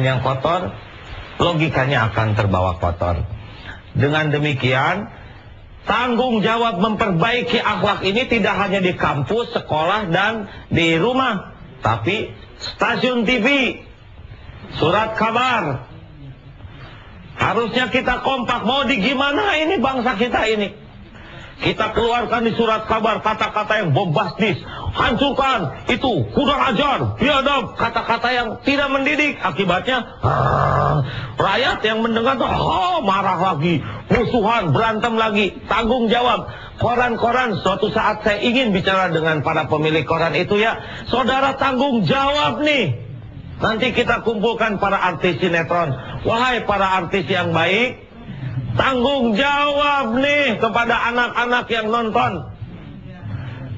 yang kotor, logikanya akan terbawa kotor. Dengan demikian, tanggung jawab memperbaiki akhlak ini tidak hanya di kampus, sekolah, dan di rumah, tapi stasiun TV, surat kabar. Harusnya kita kompak. Mau di gimana ini bangsa kita ini? Kita keluarkan di surat kabar kata-kata yang bombastis, hancurkan, itu kurang ajar, biadab, kata-kata yang tidak mendidik. Akibatnya rakyat yang mendengar tuh marah lagi, musuhan, berantem lagi. Tanggung jawab koran-koran. Suatu saat saya ingin bicara dengan para pemilik koran itu, ya saudara, tanggung jawab nih. Nanti kita kumpulkan para artis sinetron. Wahai para artis yang baik, tanggung jawab nih kepada anak-anak yang nonton.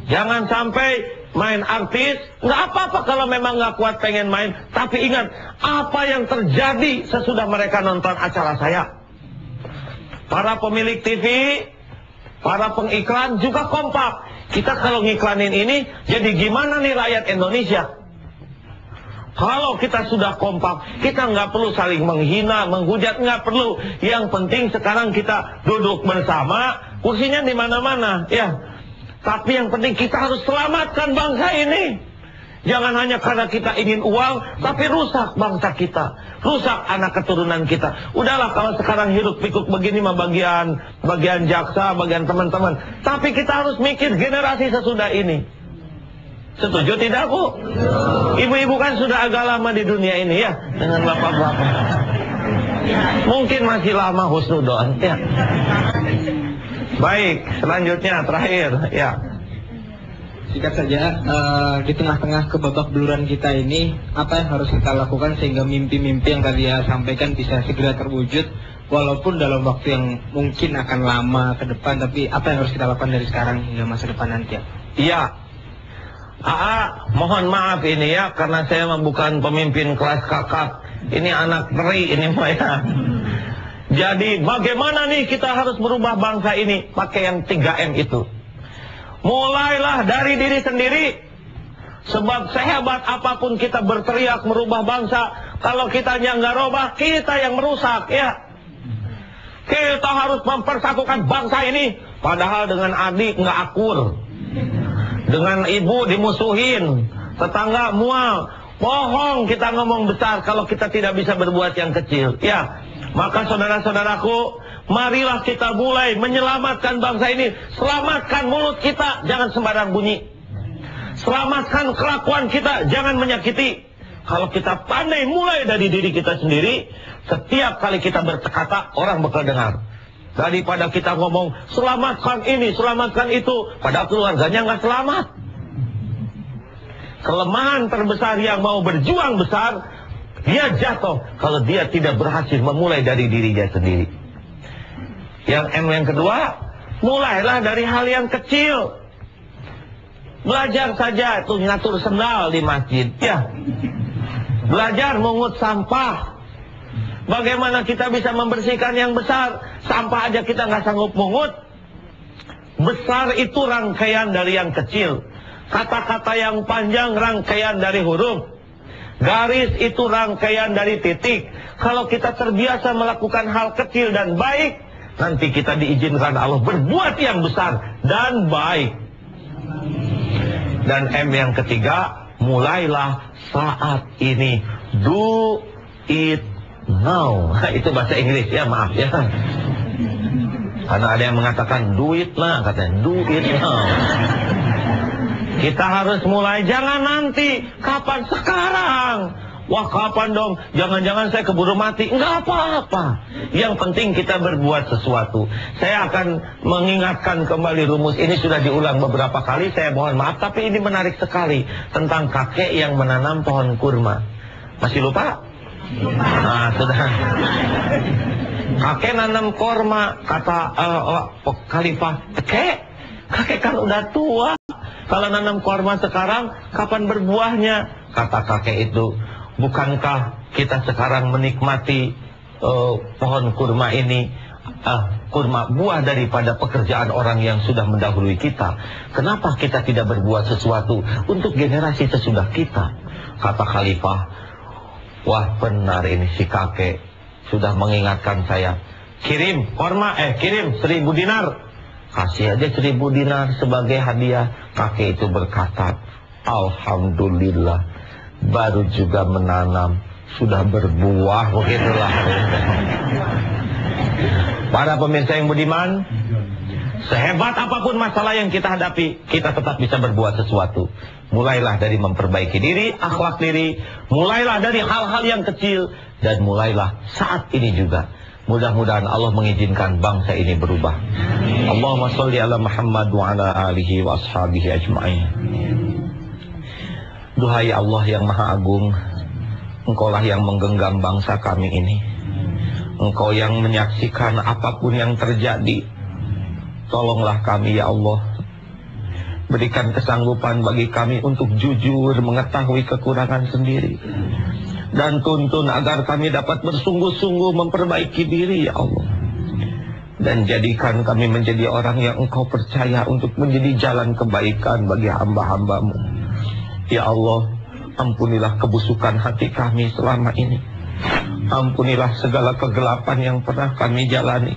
Jangan sampai main artis, nggak apa-apa kalau memang nggak kuat pengen main, tapi ingat apa yang terjadi sesudah mereka nonton acara saya. Para pemilik TV, para pengiklan juga kompak. Kita kalau ngiklanin ini, jadi gimana nih rakyat Indonesia? Kalau kita sudah kompak, kita nggak perlu saling menghina, menghujat, nggak perlu. Yang penting sekarang kita duduk bersama, kursinya di mana-mana, ya. Tapi yang penting kita harus selamatkan bangsa ini. Jangan hanya karena kita ingin uang, tapi rusak bangsa kita, rusak anak keturunan kita. Udahlah kalau sekarang hiruk pikuk begini mah bagian jaksa, bagian teman-teman. Tapi kita harus mikir generasi sesudah ini. Setuju tidak, Bu? Ibu-ibu kan sudah agak lama di dunia ini, ya, dengan bapak-bapak. Mungkin masih lama husnudon, ya. Baik, selanjutnya terakhir, ya. Singkat saja, di tengah-tengah kebabak beluran kita ini, apa yang harus kita lakukan sehingga mimpi-mimpi yang tadi ya sampaikan bisa segera terwujud, walaupun dalam waktu yang mungkin akan lama ke depan, tapi apa yang harus kita lakukan dari sekarang hingga masa depan nanti, ya? Iya. Mohon maaf ini ya, karena saya bukan pemimpin kelas kakap. Ini anak teri ini Pak, ya. Jadi bagaimana nih kita harus merubah bangsa ini? Pakai yang 3M itu. Mulailah dari diri sendiri. Sebab sehebat apapun kita berteriak merubah bangsa, kalau kitanya nggak robah, kita yang merusak, ya. Kita harus mempersatukan bangsa ini. Padahal dengan adik nggak akur, dengan ibu dimusuhin, tetangga mual. Bohong kita ngomong besar kalau kita tidak bisa berbuat yang kecil, ya. Maka saudara-saudaraku, marilah kita mulai menyelamatkan bangsa ini. Selamatkan mulut kita, jangan sembarang bunyi. Selamatkan kelakuan kita, jangan menyakiti. Kalau kita pandai mulai dari diri kita sendiri, setiap kali kita berkata, orang bakal dengar. Daripada kita ngomong, selamatkan ini, selamatkan itu, padahal keluarganya nggak selamat. Kelemahan terbesar yang mau berjuang besar, dia jatuh kalau dia tidak berhasil memulai dari diri dia sendiri. Yang M yang kedua, mulailah dari hal yang kecil. Belajar saja itu ngatur sendal di masjid, ya. Belajar mengut sampah. Bagaimana kita bisa membersihkan yang besar? Sampah aja kita nggak sanggup mungut. Besar itu rangkaian dari yang kecil. Kata-kata yang panjang rangkaian dari huruf. Garis itu rangkaian dari titik. Kalau kita terbiasa melakukan hal kecil dan baik, nanti kita diizinkan Allah berbuat yang besar dan baik. Dan M yang ketiga, mulailah saat ini. Do it now. Itu bahasa Inggris, ya, maaf ya. Karena ada yang mengatakan do it lah, katanya do it now. Kita harus mulai, jangan nanti. Kapan? Sekarang. Wah, kapan dong? Jangan-jangan saya keburu mati. Enggak apa-apa. Yang penting kita berbuat sesuatu. Saya akan mengingatkan kembali rumus ini, sudah diulang beberapa kali, saya mohon maaf, tapi ini menarik sekali. Tentang kakek yang menanam pohon kurma. Masih lupa? Nah, sudah. Kakek nanam kurma, kata Khalifah, kakek kan udah tua. Kalau nanam kurma sekarang, kapan berbuahnya? Kata kakek itu, bukankah kita sekarang menikmati pohon kurma ini, kurma buah daripada pekerjaan orang yang sudah mendahului kita? Kenapa kita tidak berbuat sesuatu untuk generasi sesudah kita? Kata Khalifah, Wah benar ini si kakek sudah mengingatkan saya. Kirim korma, kirim 1000 dinar. Kasih aja 1000 dinar sebagai hadiah. Kakek itu berkata, alhamdulillah, baru juga menanam, sudah berbuah, begitulah. Para pemirsa yang budiman, sehebat apapun masalah yang kita hadapi, kita tetap bisa berbuat sesuatu. Mulailah dari memperbaiki diri, akhlak diri. Mulailah dari hal-hal yang kecil. Dan mulailah saat ini juga. Mudah-mudahan Allah mengizinkan bangsa ini berubah. Allahumma sholli ala Muhammad wa ala alihi wa ashabihi ajma'in. Duhai Allah yang Maha Agung, Engkaulah yang menggenggam bangsa kami ini. Engkau yang menyaksikan apapun yang terjadi. Tolonglah kami ya Allah. Berikan kesanggupan bagi kami untuk jujur mengetahui kekurangan sendiri. Dan tuntun agar kami dapat bersungguh-sungguh memperbaiki diri ya Allah. Dan jadikan kami menjadi orang yang Engkau percaya untuk menjadi jalan kebaikan bagi hamba-hambamu. Ya Allah, ampunilah kebusukan hati kami selama ini. Ampunilah segala kegelapan yang pernah kami jalani.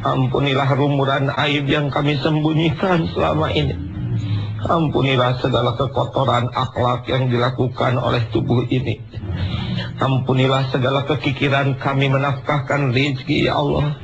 Ampunilah rumuran aib yang kami sembunyikan selama ini. Ampunilah segala kekotoran akhlak yang dilakukan oleh tubuh ini. Ampunilah segala kekikiran kami menafkahkan rezeki ya Allah.